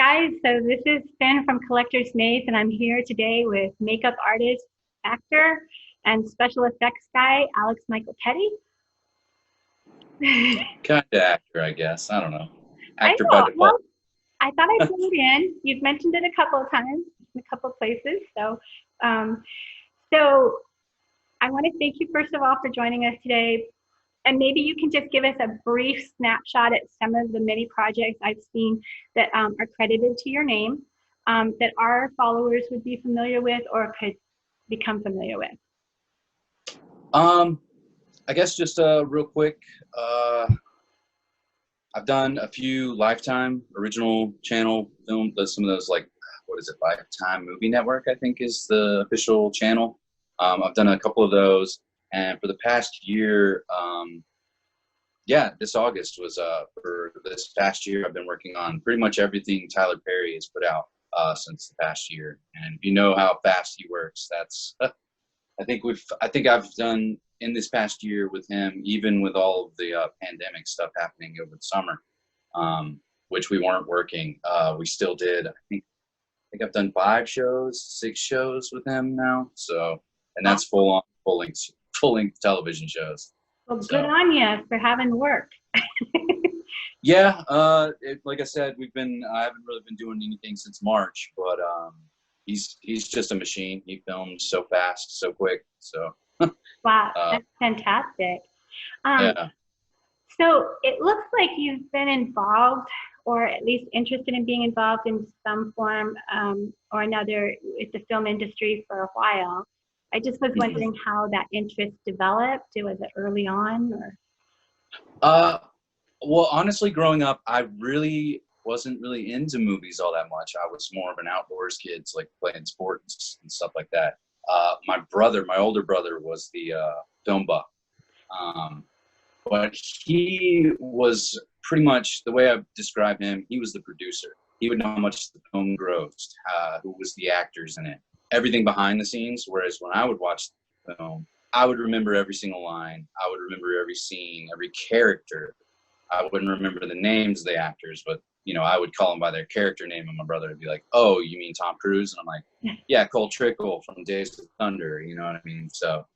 guys. So this is Finn from Collector's Maze, and I'm here today with makeup artist, actor, and special effects guy, Alex Michael Petty. Kind of actor, I guess. I don't know. I Actor by know. Well, default. I thought I'd put it in. You've mentioned it a couple of times in a couple of places. Um, so I want to thank you first of all for joining us today. And maybe you can just give us a brief snapshot at some of the many projects I've seen that are credited to your name that our followers would be familiar with or could become familiar with. I guess just real quick. I've done a few Lifetime original channel film. Some of those, like, what is it? Lifetime Movie Network, I think, is the official channel. I've done a couple of those, and for the past year, yeah, this August was for this past year. I've been working on pretty much everything Tyler Perry has put out since the past year. And if you know how fast he works, that's I think I've done in this past year with him, even with all of the pandemic stuff happening over the summer, which we weren't working. We still did. I think I've done 5 shows, 6 shows with him now. So, and that's full length television shows. Well, So, good on you for having work. yeah, like I said, I haven't really been doing anything since March, but he's just a machine. He films so fast, so quick. So Wow, that's fantastic. yeah. So it looks like you've been involved or at least interested in being involved in some form or another with the film industry for a while. I just was wondering how that interest developed. Was it early on or? Well, honestly, growing up, I really wasn't really into movies all that much. I was more of an outdoors kid, like playing sports and stuff like that. My older brother, was the film buff. But he was pretty much, the way I describe him, he was the producer. He would know how much the film grossed, who was the actors in it, everything behind the scenes. Whereas when I would watch the film, I would remember every single line. I would remember every scene, every character. I wouldn't remember the names of the actors, but I would call them by their character name, and my brother would be like, "Oh, you mean Tom Cruise?" And I'm like, "Yeah, Cole Trickle from Days of Thunder." You know what I mean? So,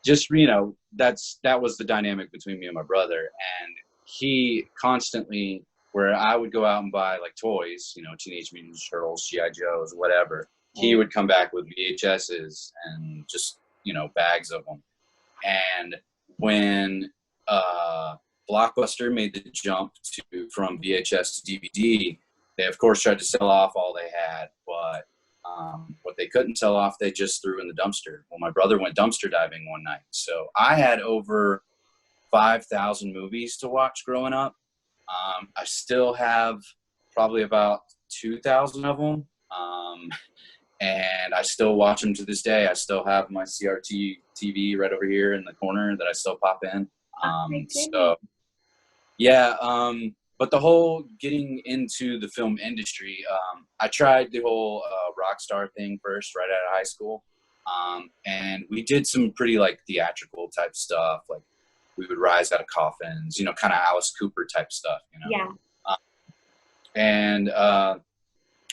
just that was the dynamic between me and my brother, and he constantly, where I would go out and buy like toys, Teenage Mutant Ninja Turtles, GI Joes, whatever. He would come back with VHSs and just bags of them. And when Blockbuster made the jump from VHS to DVD, they of course tried to sell off all they had, but what they couldn't sell off, they just threw in the dumpster. Well, my brother went dumpster diving one night, so I had over 5,000 movies to watch growing up. I still have probably about 2,000 of them, and I still watch them to this day. I still have my CRT TV right over here in the corner that I still pop in. So yeah, but the whole getting into the film industry, I tried the whole rock star thing first right out of high school, and we did some pretty like theatrical type stuff, like we would rise out of coffins, kind of Alice Cooper type stuff, Yeah. And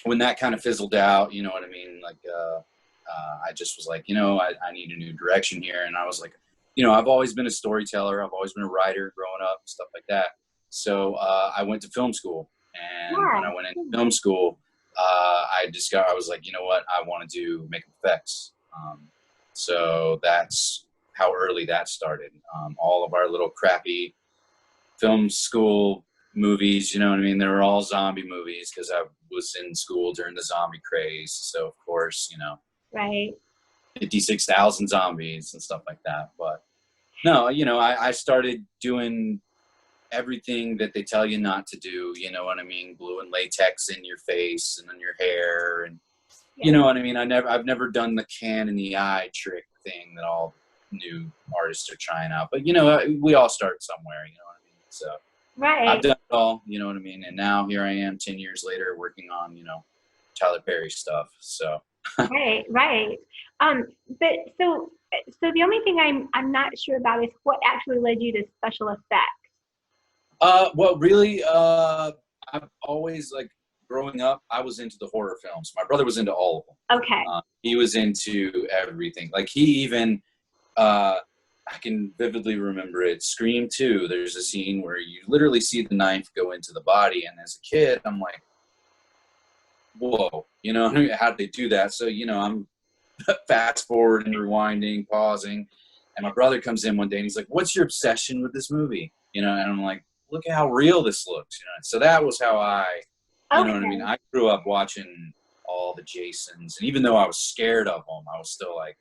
when that kind of fizzled out, you know what I mean, like I just was like, I need a new direction here. And I was like, I've always been a storyteller. I've always been a writer growing up, stuff like that. So I went to film school. And when I went into film school, I was like, you know what? I want to do makeup effects. So that's how early that started. All of our little crappy film school movies, you know what I mean? They were all zombie movies because I was in school during the zombie craze. So, of course, Right. 56,000 zombies and stuff like that. But no, I started doing everything that they tell you not to do, you know what I mean? Gluing latex in your face and on your hair, and you know what I mean? I've never done the can in the eye trick thing that all new artists are trying out. But we all start somewhere, you know what I mean? So Right. I've done it all, you know what I mean? And now here I am 10 years later working on, Tyler Perry stuff. So Right. But so the only thing I'm not sure about is what actually led you to special effects. Well, really, I've always, like, growing up, I was into the horror films. My brother was into all of them. Okay. He was into everything. Like he even, I can vividly remember it. Scream 2, there's a scene where you literally see the knife go into the body. And as a kid, I'm like, whoa, you know, how did they do that? So, you know, I'm fast forward and rewinding, pausing. And my brother comes in one day and he's like, what's your obsession with this movie? You know, and I'm like, look at how real this looks. You know, so that was how you know what I mean? I grew up watching all the Jasons. And even though I was scared of them, I was still like,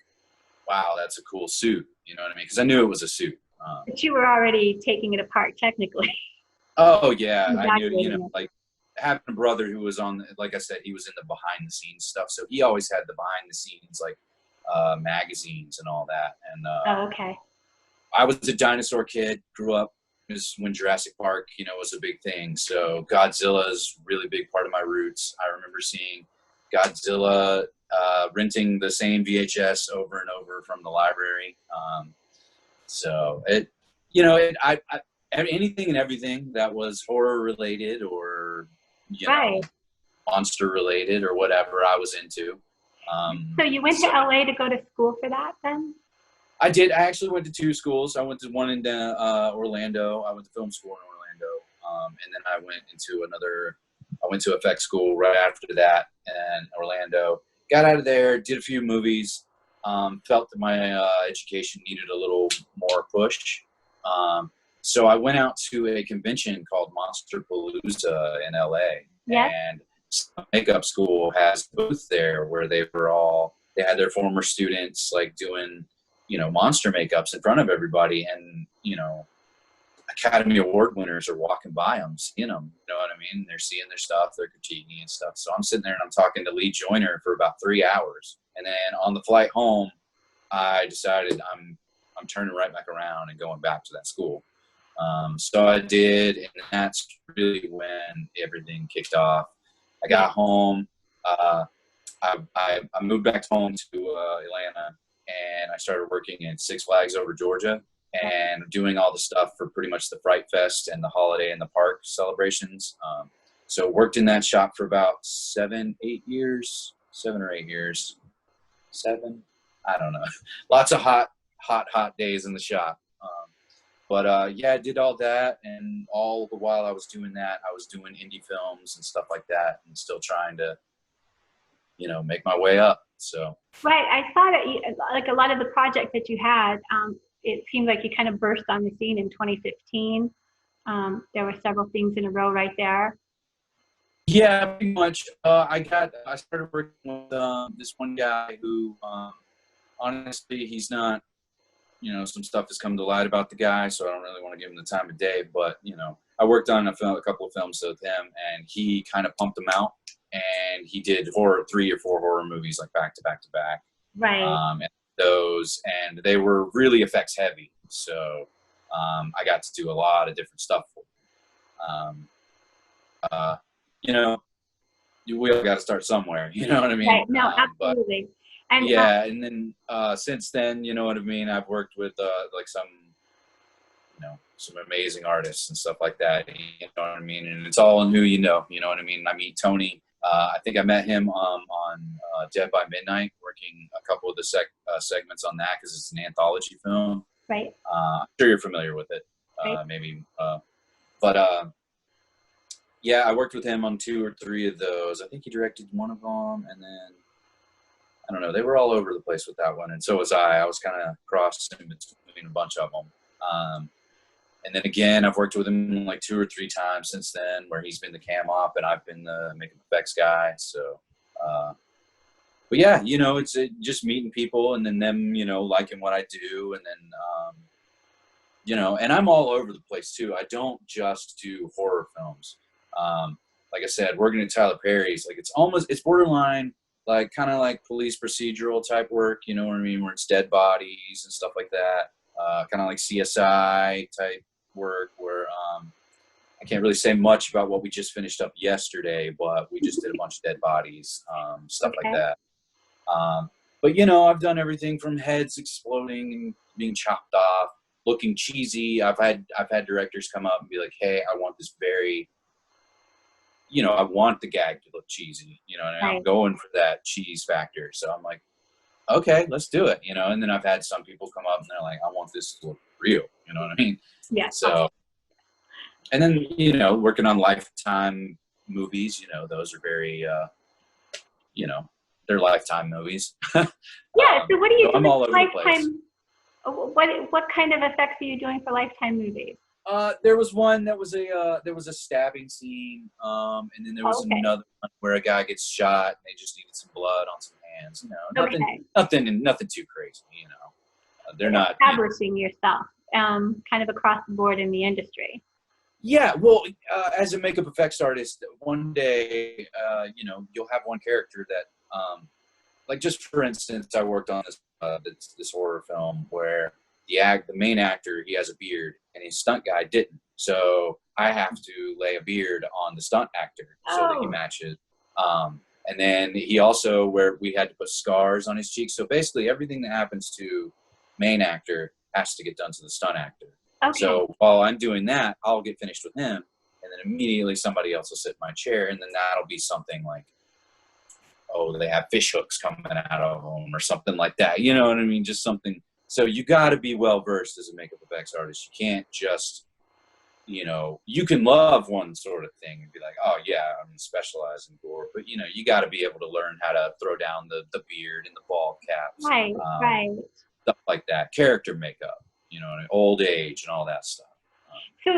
wow, that's a cool suit. You know what I mean? Because I knew it was a suit. But you were already taking it apart technically. Oh, yeah. I knew, you Evaluating know, it. like having a brother who was on, like I said, he was in the behind the scenes stuff. So he always had the behind the scenes, like magazines and all that. And Oh, okay. I was a dinosaur kid, grew up when Jurassic Park, you know, was a big thing. So Godzilla is a really big part of my roots. I remember seeing Godzilla, renting the same VHS over and over from the library. So it, you know, anything and everything that was horror related or, you know, monster related or whatever I was into. So you went to LA to go to school for that then? I did. I actually went to 2 schools. I went to one in Orlando. I went to film school in Orlando. And then I went to effects school right after that in Orlando. Got out of there, did a few movies, felt that my education needed a little more push. So I went out to a convention called Monsterpalooza in LA. Yeah. And makeup school has a booth there where they had their former students like doing, you know, monster makeups in front of everybody. And, you know, Academy Award winners are walking by them, seeing them, you know what I mean? They're seeing their stuff, they're critiquing and stuff. So I'm sitting there and I'm talking to Lee Joyner for about 3 hours. And then on the flight home, I decided I'm turning right back around and going back to that school. So I did, and that's really when everything kicked off. I got home. I moved back home to Atlanta, and I started working in Six Flags over Georgia and doing all the stuff for pretty much the Fright Fest and the Holiday in the Park celebrations. So worked in that shop for about 7 or 8 years. 7? I don't know. Lots of hot days in the shop. Yeah, I did all that, and all the while I was doing that, I was doing indie films and stuff like that, and still trying to, you know, make my way up. So Right. I saw that like a lot of the projects that you had, it seemed like you kind of burst on the scene in 2015. There were several things in a row right there. yeah, pretty much. I started working with this one guy who, honestly, he's not, you know, some stuff has come to light about the guy, so I don't really want to give him the time of day. But, you know, I worked on a couple of films with him, and he kind of pumped them out. And he did 3 or 4 horror movies like back to back to back. Right. And they were really effects heavy. So I got to do a lot of different stuff for him. You know, we all got to start somewhere. You know what I mean? Right. No, absolutely. And and then since then, you know what I mean, I've worked with like some amazing artists and stuff like that. You know what I mean? And it's all in who you know. You know what I mean? I meet Tony. I think I met him on Dead by Midnight, working a couple of the segments on that because it's an anthology film. Right. I'm sure you're familiar with it, maybe. Yeah, I worked with him on 2 or 3 of those. I think he directed one of them, and then I don't know. They were all over the place with that one, and so was I. I was kind of crossed in between a bunch of them. And then again, I've worked with him like 2 or 3 times since then, where he's been the cam op and I've been the makeup effects guy. So, but yeah, you know, it's just meeting people and then them, you know, liking what I do, and then, you know, and I'm all over the place too. I don't just do horror films. Like I said, working at Tyler Perry's, like it's borderline, like kind of like police procedural type work. You know what I mean? Where it's dead bodies and stuff like that. Kind of like CSI type work where I can't really say much about what we just finished up yesterday, but we just did a bunch of dead bodies, stuff like that. But you know, I've done everything from heads exploding and being chopped off, looking cheesy. I've had directors come up and be like, "Hey, I want this very you know, I want the gag to look cheesy, you know, and Right. I'm going for that cheese factor. So I'm like, okay, let's do it, you know. And then I've had some people come up and they're like, I want this to look real, you know what I mean? Yeah. So, and then, you know, working on Lifetime movies, you know, those are very, you know, they're Lifetime movies. Yeah. So what do you So do I'm all with over the place. Lifetime? What kind of effects are you doing for Lifetime movies? There was one that was there was a stabbing scene, and then there was Okay. another one where a guy gets shot and they just needed some blood on some hands. You know, Okay. nothing too crazy. You know, they're not Establishing yourself, kind of across the board in the industry. Yeah, well, as a makeup effects artist, one day, you know, you'll have one character that, like, just for instance, I worked on this horror film where the main actor, he has a beard and his stunt guy didn't. So I have to lay a beard on the stunt actor so that he matches. And then he also, where we had to put scars on his cheeks. So basically everything that happens to main actor has to get done to the stunt actor. Okay. So while I'm doing that, I'll get finished with him, and then immediately somebody else will sit in my chair, and then that'll be something like, oh, they have fish hooks coming out of them or something like that. You know what I mean? Just something. So you got to be well versed as a makeup effects artist. You can't just, you know, you can love one sort of thing and be like, oh yeah, I'm gonna specialize in gore, but you know, you got to be able to learn how to throw down the beard and the bald caps, Right. stuff like that, character makeup, you know, and old age and all that stuff. So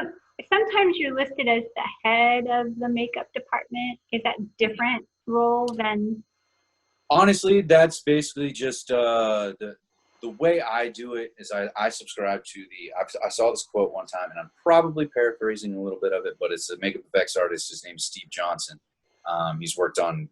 sometimes you're listed as the head of the makeup department. Is that different role than? Honestly, that's basically just the way I do it is I subscribe to I saw this quote one time, and I'm probably paraphrasing a little bit of it, but it's a makeup effects artist. His name's Steve Johnson. He's worked on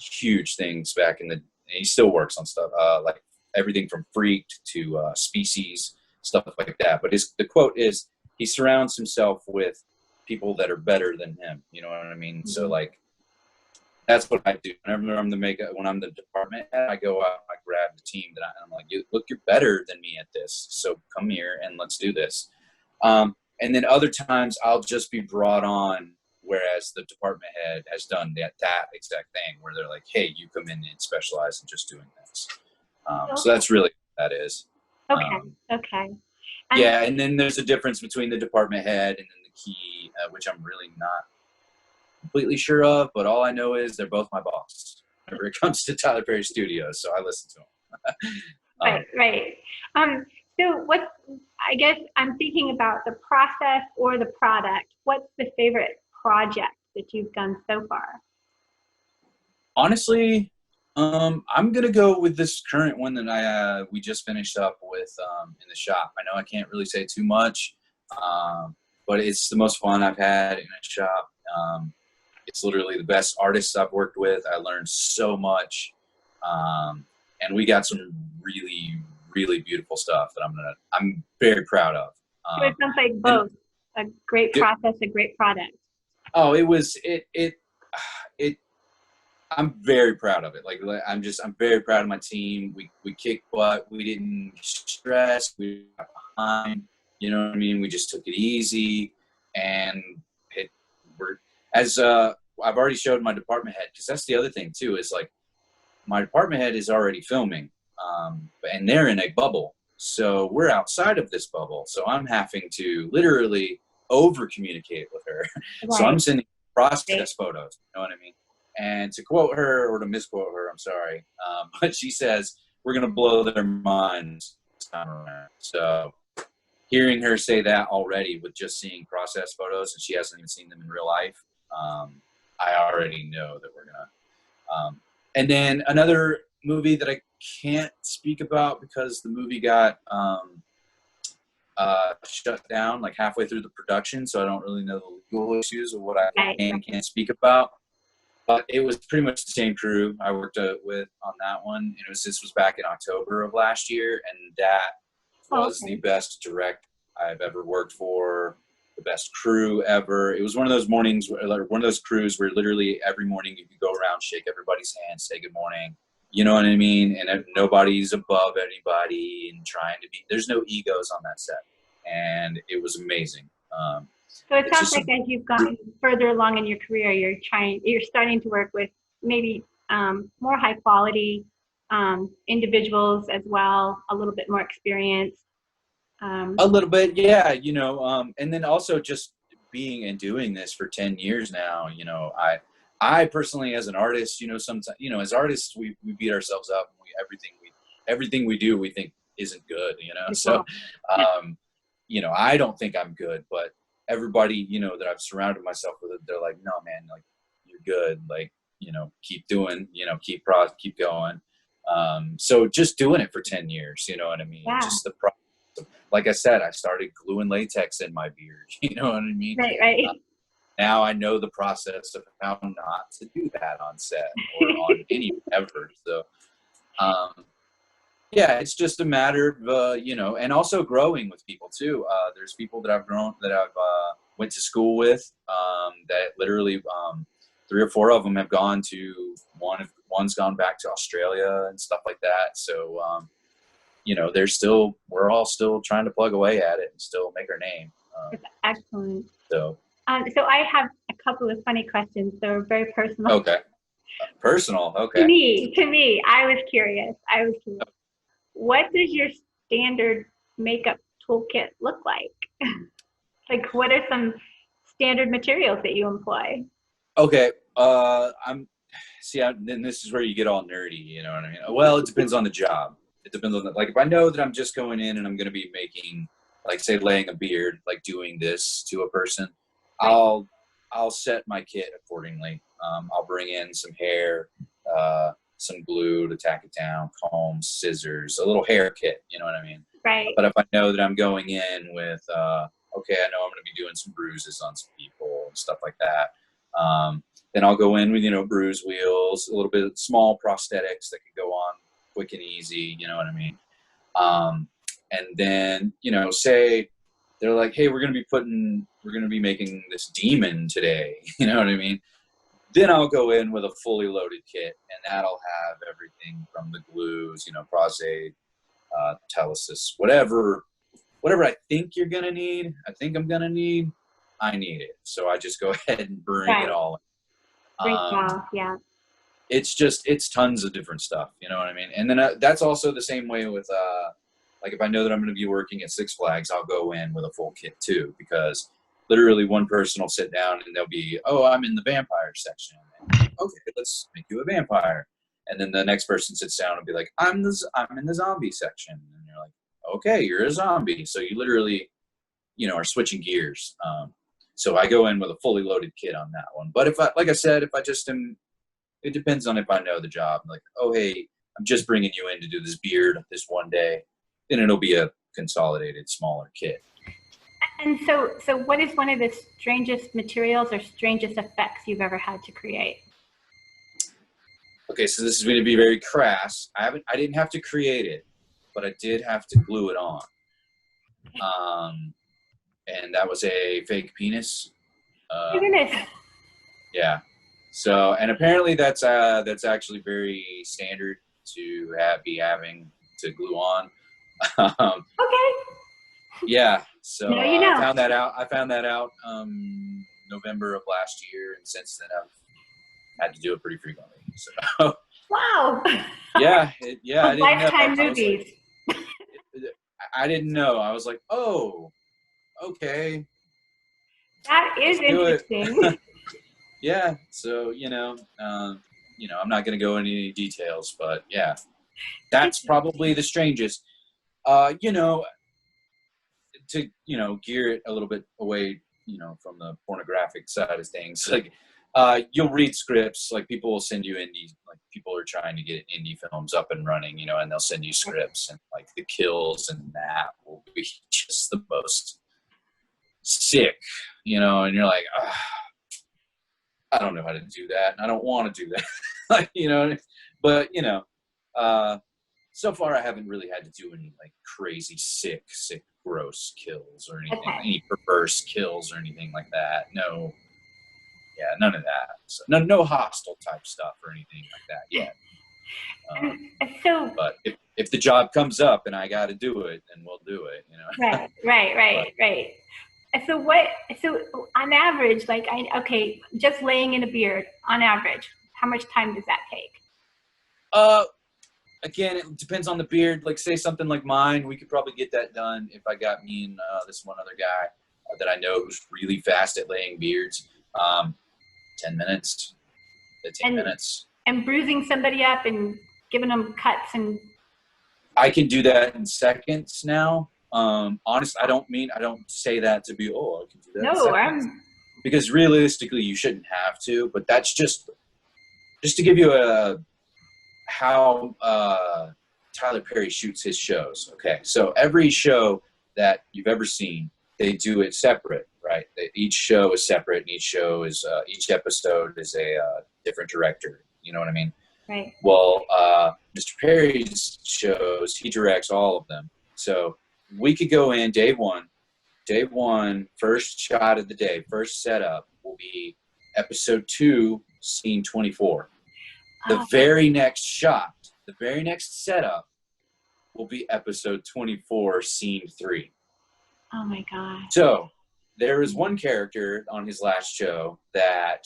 huge things back in the. He still works on stuff like everything from Freaked to Species, stuff like that. But the quote is, he surrounds himself with people that are better than him. You know what I mean? Mm-hmm. So like, that's what I do. Whenever I'm when I'm the department head, I go out, I grab the team I'm like, look, you're better than me at this. So come here and let's do this. And then other times I'll just be brought on, whereas the department head has done that exact thing where they're like, hey, you come in and specialize in just doing this. So that's really what that is. Okay. Yeah, and then there's a difference between the department head and then the key, which I'm really not completely sure of, but all I know is they're both my boss whenever it comes to Tyler Perry Studios, so I listen to them. Right. So I guess I'm thinking about the process or the product. What's the favorite project that you've done so far? Honestly, I'm gonna go with this current one that we just finished up with in the shop. I know I can't really say too much, but it's the most fun I've had in a shop. It's literally the best artists I've worked with. I learned so much, and we got some really, really beautiful stuff that I'm very proud of. So it sounds like both a great process, a great product. Oh, I'm very proud of it. I'm very proud of my team. We kicked butt. We didn't stress. We got behind. You know what I mean? We just took it easy, and I've already showed my department head, because that's the other thing too, is like my department head is already filming, and they're in a bubble. So we're outside of this bubble. So I'm having to literally over communicate with her. Right. So I'm sending process photos. You know what I mean? And to quote her, or to misquote her, I'm sorry, but she says, we're going to blow their minds this time around. So hearing her say that already with just seeing process photos, and she hasn't even seen them in real life, I already know that we're going to. And then another movie that I can't speak about because the movie got shut down like halfway through the production, so I don't really know the legal issues of what I can and can't speak about. But it was pretty much the same crew I worked with on that one. And this was back in October of last year, and that was the best direct I've ever worked for, the best crew ever. It was one of those mornings, one of those crews where literally every morning you could go around, shake everybody's hand, say good morning. You know what I mean? And nobody's above anybody and trying to be. There's no egos on that set, and it was amazing. So it it's sounds just like as you've gotten further along in your career, you're starting to work with maybe more high quality individuals as well, a little bit more experience. a little bit, yeah, and then also just being and doing this for 10 years now, I personally, as an artist, sometimes, as artists, we beat ourselves up. Everything we do, we think isn't good, so, I don't think I'm good, but everybody, that I've surrounded myself with, they're like, no, man, like, you're good. Like, keep doing, keep going. So just doing it for 10 years, you know what I mean? Yeah. Just the process. Like I said, I started gluing latex in my beard. You know what I mean? Right, right. Now I know the process of how not to do that on set or on any ever. So, yeah, it's just a matter of, and also growing with people too. There's people that I've went to school with, that literally, 3 or 4 of them have gone to one's gone back to Australia and stuff like that. So, we're all still trying to plug away at it and still make our name. That's excellent. So I have a couple of funny questions. They're very personal. okay, personal. Okay. To me, I was curious. What does your standard makeup toolkit look like? Like, what are some standard materials that you employ? Okay. Then this is where you get all nerdy. You know what I mean? Well, it depends on the job. It depends on like, if I know that I'm just going in and I'm going to be making, like, say, laying a beard, like doing this to a person, Right. I'll set my kit accordingly. I'll bring in some hair, some glue to tack it down, combs, scissors, a little hair kit. You know what I mean? Right. But if I know that I'm going in with, okay, I know I'm going to be doing some bruises on some people and stuff like that. Then I'll go in with, bruise wheels, a little bit of small prosthetics that can go on quick and easy. You know what I mean? And then, say they're like, hey, we're going to be making this demon today. You know what I mean? Then I'll go in with a fully loaded kit, and that'll have everything from the glues, prosade, telesis, whatever I think you're going to need, I need it. So I just go ahead and bring it all in. Yeah. It's tons of different stuff. You know what I mean? And then that's also the same way with, like, if I know that I'm going to be working at Six Flags, I'll go in with a full kit too, because literally one person will sit down and they'll be, oh, I'm in the vampire section. And, okay, let's make you a vampire. And then the next person sits down and be like, I'm in the zombie section. And you're like, okay, you're a zombie. So you literally, are switching gears. So I go in with a fully loaded kit on that one. But like I said, if I just am, it depends on if I know the job. Like, oh, hey, I'm just bringing you in to do this beard this one day. Then it'll be a consolidated, smaller kit. And so what is one of the strangest materials or strangest effects you've ever had to create? Okay, so this is going to be very crass. I didn't have to create it, but I did have to glue it on. And that was a fake penis. Goodness. Yeah. So, and apparently that's actually very standard to be having to glue on. Okay. Yeah. So No, I found that out November of last year, and since then I've had to do it pretty frequently. So. Wow. Yeah. I didn't Lifetime know. movies. I didn't know. I was like, oh, okay. That is interesting. Yeah. So, I'm not going to go into any details, but yeah, that's probably the strangest. To gear it a little bit away, from the pornographic side of things, like, you'll read scripts, like people will send you indie, like people are trying to get indie films up and running, and they'll send you scripts, and like the kills and that will be just the most sick, and you're like, I don't know how to do that, and I don't want to do that. Like, but so far I haven't really had to do any like crazy sick gross kills or anything, any perverse kills or anything like that. No, yeah, none of that. So, no hostile type stuff or anything like that yet. But if the job comes up and I got to do it, then we'll do it. Right. So so on average, like okay, just laying in a beard on average, how much time does that take? Uh, Again, it depends on the beard. Like, say something like mine, we could probably get that done if I got me and this one other guy that I know who's really fast at laying beards. 10 minutes, 15 And minutes. and bruising somebody up and giving them cuts and I can do that in seconds now. Honestly, I don't say that to be, oh, I can do that in no, seconds. Because realistically, you shouldn't have to, but that's just to give you how Tyler Perry shoots his shows. Okay, so every show that you've ever seen, they do it separate, right? Each show is separate, and each episode is a different director. You know what I mean? right. Well, Mr. Perry's shows, he directs all of them. So we could go in day one, first shot of the day, first setup will be episode 2, scene 24. The very next shot, the very next setup will be episode 24, scene 3. Oh my God. So there is one character on his last show that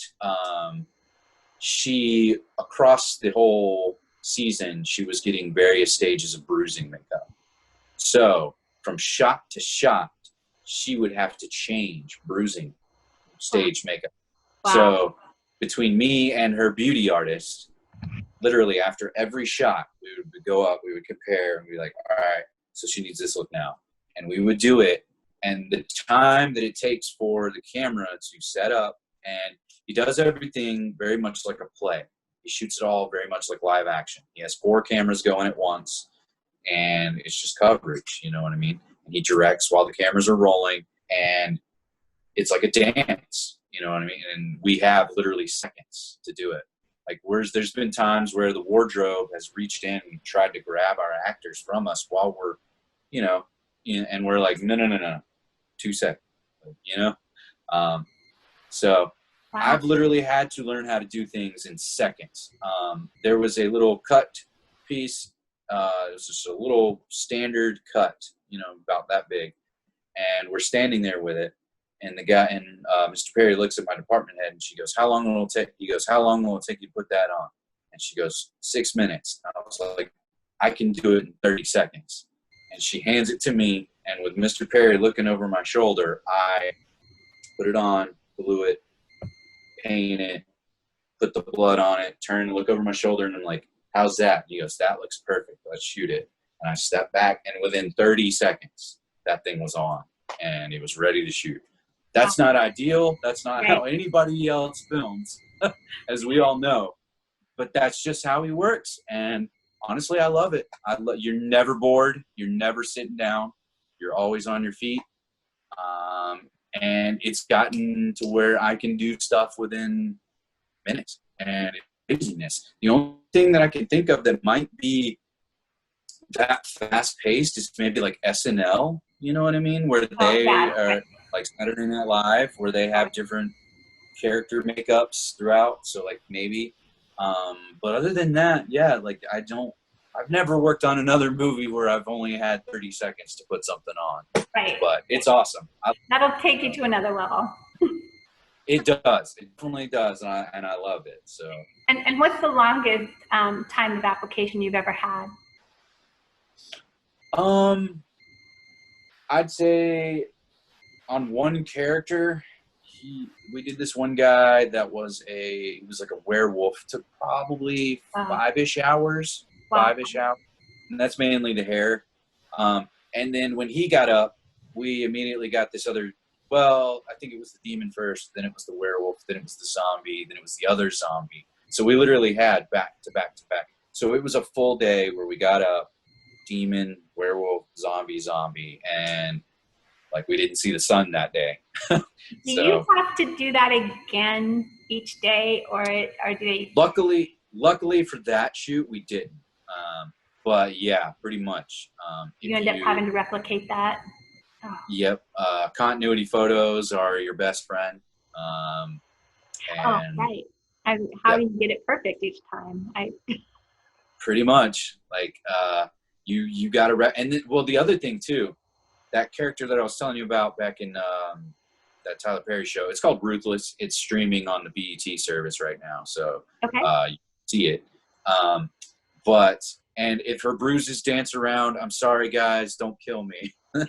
she, across the whole season, she was getting various stages of bruising makeup. So from shot to shot, she would have to change bruising stage makeup. Wow. So between me and her beauty artist, literally after every shot, we would go up, we would compare, and be like, all right, so she needs this look now. And we would do it. And the time that it takes for the camera to set up, and he does everything very much like a play. He shoots it all very much like live action. He has 4 cameras going at once, and it's just coverage, you know what I mean? And he directs while the cameras are rolling, and it's like a dance, you know what I mean? And we have literally seconds to do it. Like, there's been times where the wardrobe has reached in and tried to grab our actors from us while we're, and we're like, no, 2 seconds, you know? So Wow. I've literally had to learn how to do things in seconds. There was a little cut piece. It was just a little standard cut, about that big. And we're standing there with it. And the guy, and Mr. Perry looks at my department head and she goes, how long will it take? He goes, how long will it take you to put that on? And she goes, 6 minutes. And I was like, I can do it in 30 seconds. And she hands it to me. And with Mr. Perry looking over my shoulder, I put it on, glue it, paint it, put the blood on it, turn, look over my shoulder, and I'm like, how's that? He goes, that looks perfect. Let's shoot it. And I stepped back, and within 30 seconds, that thing was on, and it was ready to shoot. That's not ideal. That's not how anybody else films, as we all know. But that's just how he works. And honestly, I love it. You're never bored. You're never sitting down. You're always on your feet. And it's gotten to where I can do stuff within minutes. And it's busyness. The only thing that I can think of that might be that fast-paced is maybe like SNL, you know what I mean? Where they are like Saturday Night Live, where they have different character makeups throughout. So like maybe, but other than that, yeah, like I've never worked on another movie where I've only had 30 seconds to put something on. Right. But it's awesome. That'll take you to another level. It does. It definitely does, and I love it. So. And what's the longest time of application you've ever had? I'd say on one character, we did this one guy that was like a werewolf. It took probably 5-ish hours. Wow. 5-ish hours. And that's mainly the hair. And then when he got up, we immediately got this other, well, I think it was the demon first, then it was the werewolf, then it was the zombie, then it was the other zombie. So we literally had back to back to back. So it was a full day where we got up, demon, werewolf, zombie, and like we didn't see the sun that day. Do you have to do that again each day, or do they? Luckily for that shoot, we didn't. But yeah, pretty much. You end up having to replicate that. Oh. Yep. Continuity photos are your best friend. Right. How do you get it perfect each time? Pretty much. Like you got to. And the other thing too, that character that I was telling you about back in that Tyler Perry show, it's called Ruthless. It's streaming on the BET service right now, so Okay. you can see it. And if her bruises dance around, I'm sorry, guys, don't kill me. We'll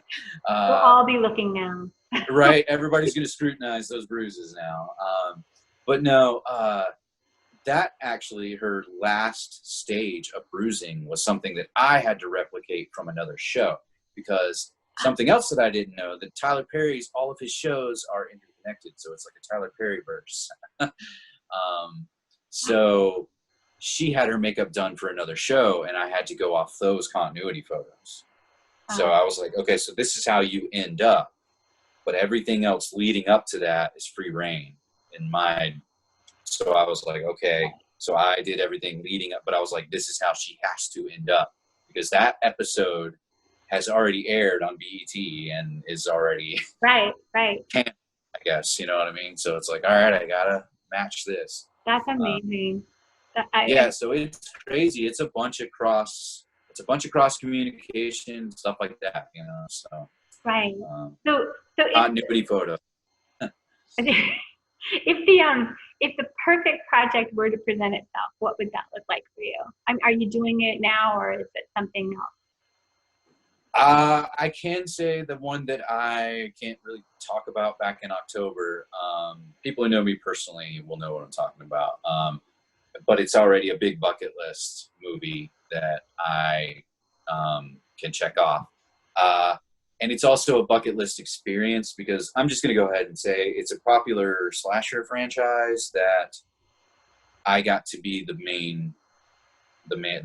all be looking now. Right? Everybody's going to scrutinize those bruises now. But no, that actually, her last stage of bruising was something that I had to replicate from another show, because something else that I didn't know, that Tyler Perry's, all of his shows are interconnected. So it's like a Tyler Perry verse. So she had her makeup done for another show, and I had to go off those continuity photos. So I was like, okay, so this is how you end up, but everything else leading up to that is free reign in my. So I was like, okay, so I did everything leading up, but I was like, this is how she has to end up, because that episode has already aired on BET and is already right. I guess, you know what I mean? So it's like, all right, I gotta match this. That's amazing. Yeah, so it's crazy. It's a bunch of cross communication, stuff like that, you know. So right. So continuity photo. If the perfect project were to present itself, what would that look like for you? Are you doing it now, or is it something else? I can say the one that I can't really talk about back in October. People who know me personally will know what I'm talking about. But it's already a big bucket list movie that I can check off. And it's also a bucket list experience, because I'm just going to go ahead and say it's a popular slasher franchise that I got to be the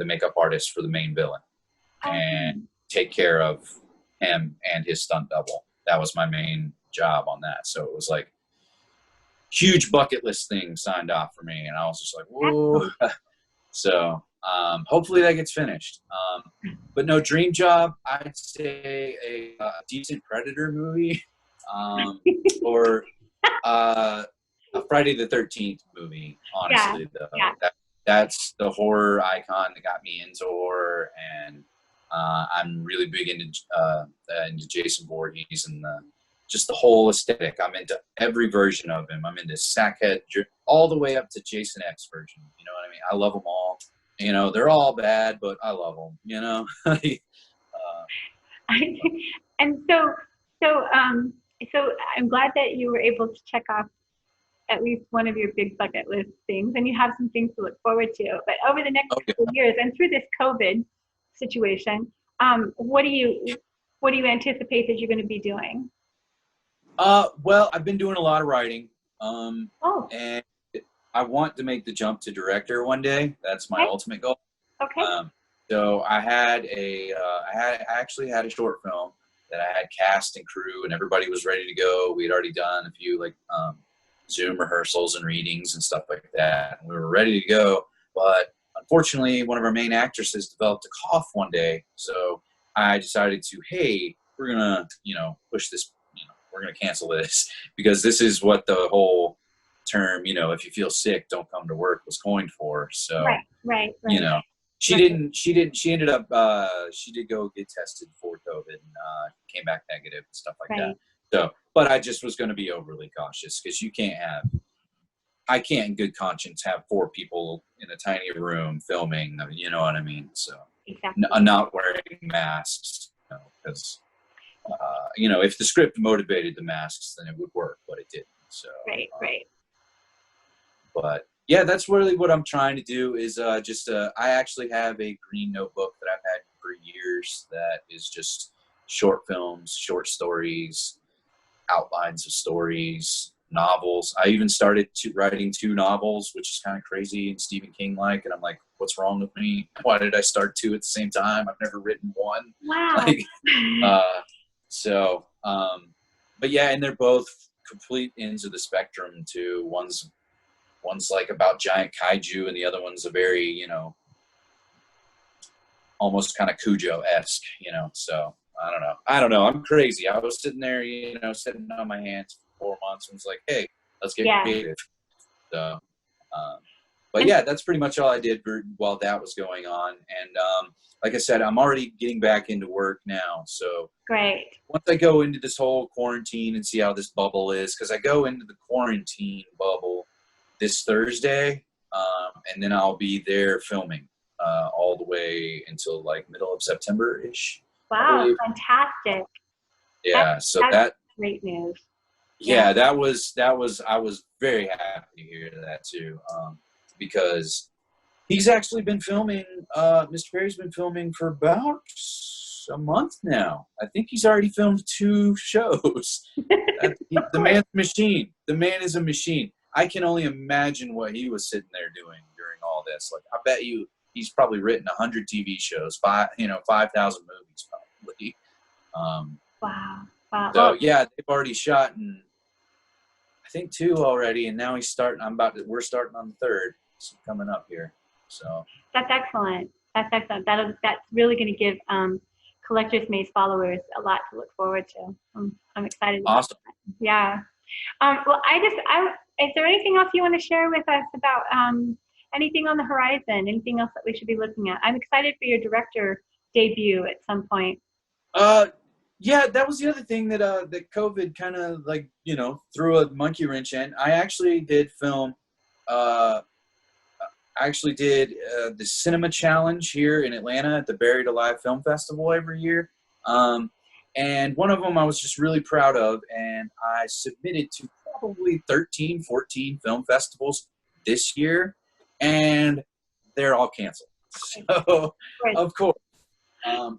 makeup artist for the main villain and take care of him and his stunt double. That was my main job on that. So it was like huge bucket list thing signed off for me. And I was just like, whoa. So hopefully that gets finished. But no, dream job, I'd say a decent Predator movie, or a Friday the 13th movie, honestly. That's the horror icon that got me into horror. And I'm really big into Jason Voorhees and just the whole aesthetic. I'm into every version of him. I'm into Sackhead, all the way up to Jason X version. You know what I mean? I love them all. You know, they're all bad, but I love them. You know. And so I'm glad that you were able to check off at least one of your big bucket list things, and you have some things to look forward to. But over the next couple of years, and through this COVID situation, what do you anticipate that you're going to be doing? Well, I've been doing a lot of writing, and I want to make the jump to director one day. That's my ultimate goal. Okay. So I actually had a short film that I had cast and crew, and everybody was ready to go. We had already done a few Zoom rehearsals and readings and stuff like that. And we were ready to go, but unfortunately, one of our main actresses developed a cough one day. So I decided to, hey, we're gonna, push this. We're gonna cancel this, because this is what the whole term, if you feel sick, don't come to work, was coined for. So right. She ended up, she did go get tested for COVID and came back negative and stuff like that. So, but I just was going to be overly cautious, because I can't in good conscience have 4 people in a tiny room filming, you know what I mean? So not wearing masks, because, if the script motivated the masks, then it would work, but it didn't. So, right. But yeah, that's really what I'm trying to do is I actually have a green notebook that I've had for years that is just short films, short stories, outlines of stories, novels. I even started writing 2 novels, which is kind of crazy and Stephen King-like. And I'm like, what's wrong with me? Why did I start 2 at the same time? I've never written 1. Wow. But yeah, and they're both complete ends of the spectrum too. One's like about giant kaiju, and the other one's a very, almost kind of Cujo-esque, so I don't know. I'm crazy. I was sitting there, sitting on my hands for 4 months and was like, hey, let's get creative. So, But yeah, that's pretty much all I did while that was going on. And like I said, I'm already getting back into work now. So Great. once I go into this whole quarantine and see how this bubble is, because I go into the quarantine bubble this Thursday, and then I'll be there filming all the way until like middle of September-ish. Wow, fantastic. Yeah, that's great news. Yeah, that was I was very happy to hear that too, because he's actually been filming. Mr. Perry's been filming for about a month now. I think he's already filmed 2 shows. The man's a machine. The man is a machine. I can only imagine what he was sitting there doing during all this. Like, I bet you he's probably written 100 TV shows, 5,000 movies probably. Wow. Wow. So yeah, they've already shot in, I think 2 already, and now he's starting. We're starting on the 3rd, so coming up here. So that's excellent. That's excellent. That's really going to give Collector's Maze followers a lot to look forward to. I'm excited. Awesome. Yeah. Well, is there anything else you want to share with us about anything on the horizon? Anything else that we should be looking at? I'm excited for your director debut at some point. Yeah, that was the other thing that that COVID kind of threw a monkey wrench in. I actually did film. I actually did the Cinema Challenge here in Atlanta at the Buried Alive Film Festival every year. And one of them I was just really proud of, and I submitted to probably 13, 14 film festivals this year, and they're all canceled. So, of course.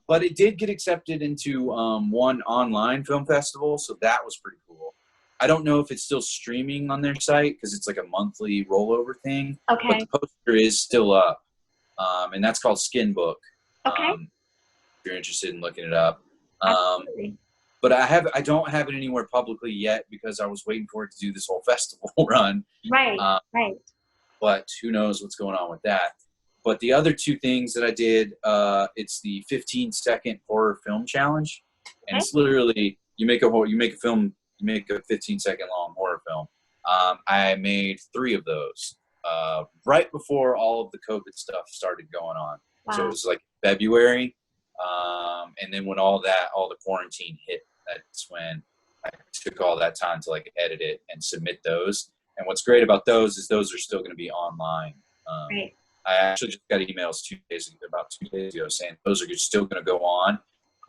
But it did get accepted into one online film festival, so that was pretty cool. I don't know if it's still streaming on their site because it's like a monthly rollover thing. Okay. But the poster is still up, and that's called Skin Book. Okay. If you're interested in looking it up. Absolutely. But I don't have it anywhere publicly yet because I was waiting for it to do this whole festival run. Right. Right. But who knows what's going on with that. But the other 2 things that I did, it's the 15-second horror film challenge, and it's literally you make a 15-second long horror film. I made 3 of those right before all of the COVID stuff started going on. Wow. So it was like February, and then when all the quarantine hit, that's when I took all that time to edit it and submit those. And what's great about those is those are still going to be online. Right. I actually just got emails about 2 days ago saying those are still going to go on,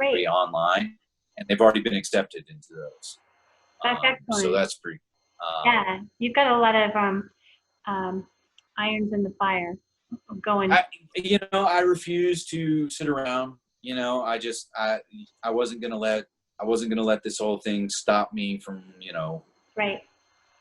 be online, and they've already been accepted into those. That's excellent. So that's pretty. Yeah, you've got a lot of irons in the fire going. I refuse to sit around. I wasn't gonna let this whole thing stop me from right.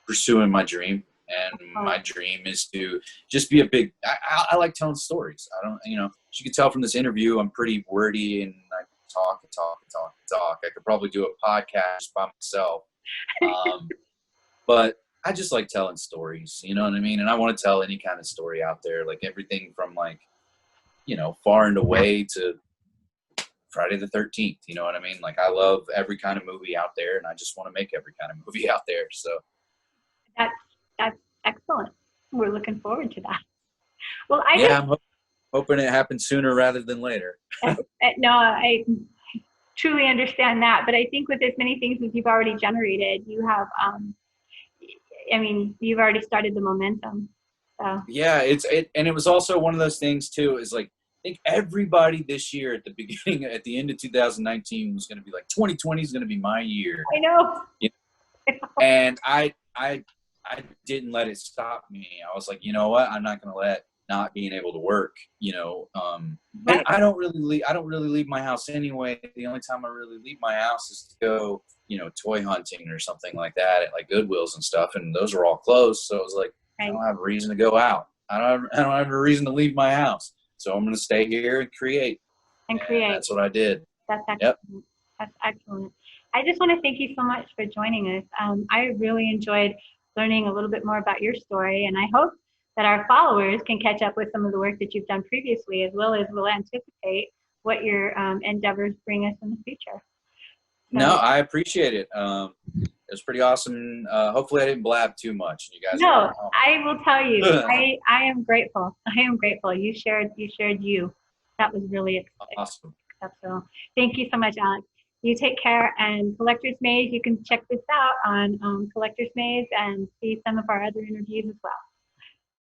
pursuing my dream. And my dream is to just be a big. I like telling stories. I don't, as you can tell from this interview, I'm pretty wordy and I talk and talk and talk and talk. I could probably do a podcast by myself, but I just like telling stories. You know what I mean? And I want to tell any kind of story out there, like everything from Far and Away to Friday the 13th. You know what I mean? Like I love every kind of movie out there, and I just want to make every kind of movie out there. So that's excellent. We're looking forward to that. Well, I'm hoping it happens sooner rather than later. No, I truly understand that. But I think with as many things as you've already generated, you have, you've already started the momentum. So. Yeah, and it was also one of those things too, is I think everybody this year at the end of 2019 was going to be 2020 is going to be my year. I know. And I didn't let it stop me. I was like, you know what? I'm not going to let not being able to work, and I don't really leave my house anyway. The only time I really leave my house is to go, toy hunting or something like that at Goodwills and stuff. And those are all closed. So it was I don't have a reason to go out. I don't have a reason to leave my house. So I'm going to stay here and create. And that's what I did. That's excellent. Yep. That's excellent. I just want to thank you so much for joining us. I really enjoyed learning a little bit more about your story, and I hope that our followers can catch up with some of the work that you've done previously, as well as we'll anticipate what your endeavors bring us in the future. So, no, I appreciate it. It was pretty awesome. Hopefully I didn't blab too much. You guys. No, I will tell you, I am grateful. I am grateful. You shared you. That was really Awesome. exceptional. Thank you so much, Alex. You take care. And Collector's Maze, you can check this out on Collector's Maze and see some of our other interviews as well.